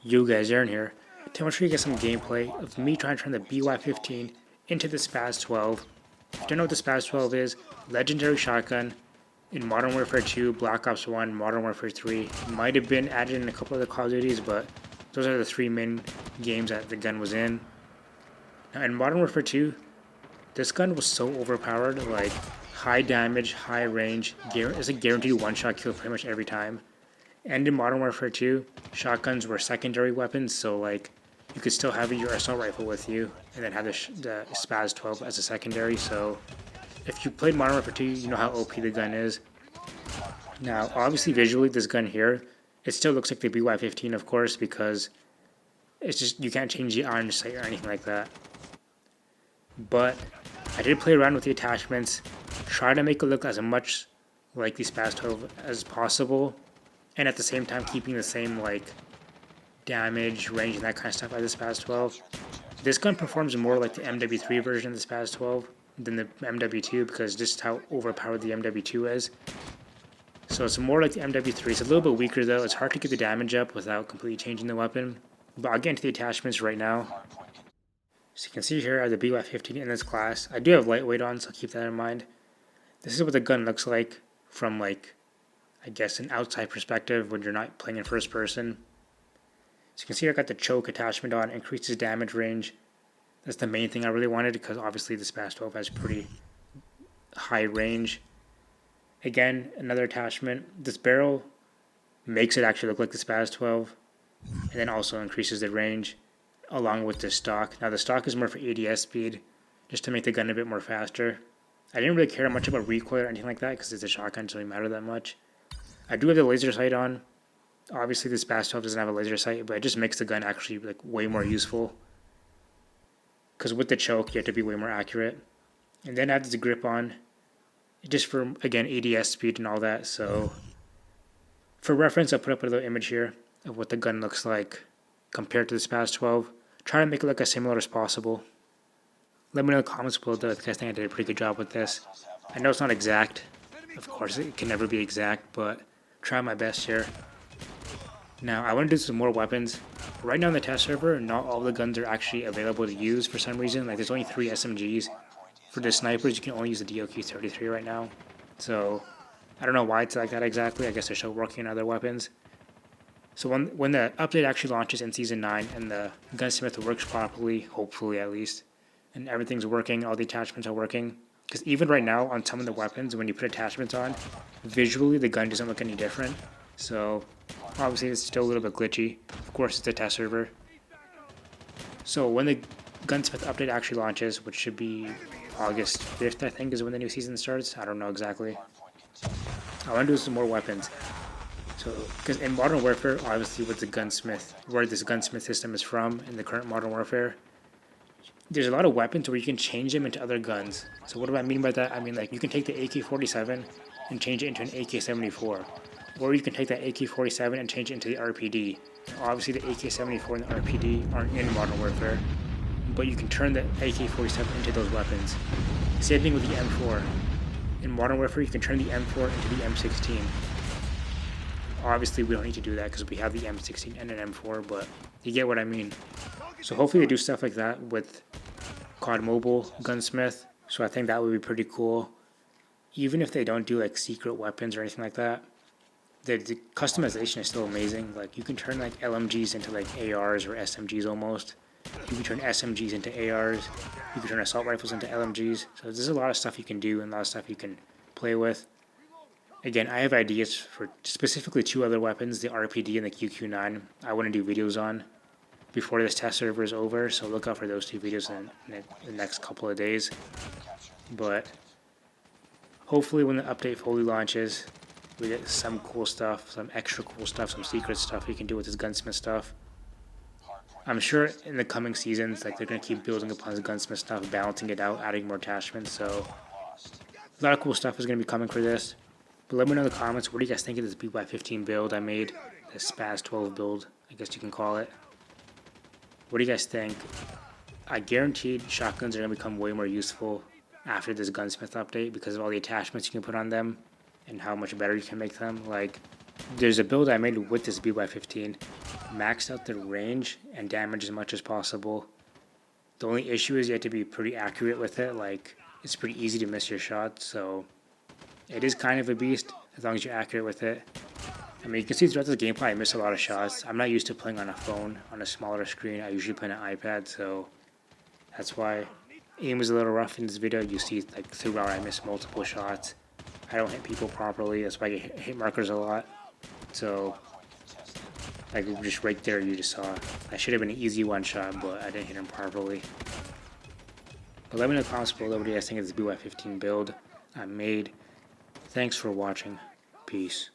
You guys, Aaron here. Today I'm going to show you guys some gameplay of me trying to turn the BY15 into the SPAS-12. If you don't know what the SPAS-12 is, legendary shotgun in Modern Warfare 2, Black Ops 1, Modern Warfare 3. Might have been added in a couple of the Call of Duties, but those are the three main games that the gun was in. Now in Modern Warfare 2, this gun was so overpowered, like high damage, high range, it's a guaranteed one-shot kill pretty much every time. And in Modern Warfare 2, shotguns were secondary weapons, so like you could still have your assault rifle with you, and then have the SPAS-12 as a secondary. So if you played Modern Warfare 2, you know how OP the gun is. Now, obviously, visually, this gun here, it still looks like the BY15, of course, because it's just you can't change the iron sight or anything like that. But I did play around with the attachments, try to make it look as much like the SPAS-12 as possible, and at the same time keeping the same like damage, range, and that kind of stuff as the SPAS-12. This gun performs more like the MW3 version of the SPAS-12 than the MW2 because just how overpowered the MW2 is. So it's more like the MW3. It's a little bit weaker though. It's hard to get the damage up without completely changing the weapon. But I'll get into the attachments right now. So you can see here I have the BY15 in this class. I do have lightweight on, so keep that in mind. This is what the gun looks like from like, I guess, an outside perspective when you're not playing in first person. So you can see I got the choke attachment on, increases damage range. That's the main thing I really wanted because obviously the SPAS-12 has pretty high range. Again, another attachment. This barrel makes it actually look like the SPAS-12 and then also increases the range along with the stock. Now the stock is more for ADS speed just to make the gun a bit more faster. I didn't really care much about recoil or anything like that because it's a shotgun, so it doesn't matter that much. I do have the laser sight on. Obviously the SPAS-12 doesn't have a laser sight, but it just makes the gun actually like way more useful. Because with the choke, you have to be way more accurate. And then I have the grip on, just for, again, ADS speed and all that. So for reference, I'll put up a little image here of what the gun looks like compared to the SPAS-12. Try to make it look as similar as possible. Let me know in the comments below though if you guys think I did a pretty good job with this. I know it's not exact. Of course, it can never be exact, but try my best here. Now, I want to do some more weapons. Right now in the test server, not all the guns are actually available to use for some reason. Like, there's only 3 SMGs. For the snipers, you can only use the DOQ-33 right now. So, I don't know why it's like that exactly. I guess they're still working on other weapons. So when the update actually launches in Season 9 and the Gunsmith works properly, hopefully at least, and everything's working, all the attachments are working. Because even right now, on some of the weapons, when you put attachments on, visually the gun doesn't look any different. So, obviously it's still a little bit glitchy. Of course, it's a test server. So when the Gunsmith update actually launches, which should be August 5th, I think, is when the new season starts. I don't know exactly. I want to do some more weapons. So, because in Modern Warfare, obviously with the Gunsmith, where this Gunsmith system is from in the current Modern Warfare, there's a lot of weapons where you can change them into other guns. So what do I mean by that? I mean, like, you can take the AK-47 and change it into an AK-74. Or you can take that AK-47 and change it into the RPD. Now, obviously the AK-74 and the RPD aren't in Modern Warfare, but you can turn the AK-47 into those weapons. Same thing with the M4. In Modern Warfare, you can turn the M4 into the M16. Obviously, we don't need to do that because we have the M16 and an M4, but you get what I mean. So hopefully they do stuff like that with COD Mobile, Gunsmith, so I think that would be pretty cool. Even if they don't do like secret weapons or anything like that, the customization is still amazing. Like, you can turn like LMGs into like ARs or SMGs almost. You can turn SMGs into ARs. You can turn assault rifles into LMGs. So there's a lot of stuff you can do and a lot of stuff you can play with. Again, I have ideas for specifically 2 other weapons, the RPD and the QQ9. I want to do videos on before this test server is over, so look out for those 2 videos in the next couple of days. But hopefully when the update fully launches, we get some cool stuff, some extra cool stuff, some secret stuff you can do with this Gunsmith stuff. I'm sure in the coming seasons, like, they're going to keep building upon this Gunsmith stuff, balancing it out, adding more attachments, so a lot of cool stuff is going to be coming for this. But let me know in the comments, what do you guys think of this BY15 build I made, the SPAS-12 build, I guess you can call it. What do you guys think? I guaranteed shotguns are going to become way more useful after this Gunsmith update because of all the attachments you can put on them and how much better you can make them. Like, there's a build I made with this BY15 maxed out the range and damage as much as possible. The only issue is you have to be pretty accurate with it. Like, it's pretty easy to miss your shot, so it is kind of a beast as long as you're accurate with it. I mean, you can see throughout this gameplay I miss a lot of shots. I'm not used to playing on a phone, on a smaller screen. I usually play on an iPad, so that's why aim was a little rough in this video. You see, like, throughout I miss multiple shots. I don't hit people properly. That's why I get hit markers a lot. So, like, just right there you just saw. That should have been an easy one shot, but I didn't hit him properly. But let me know in the comments below what you guys think of this BY15 build I made. Thanks for watching. Peace.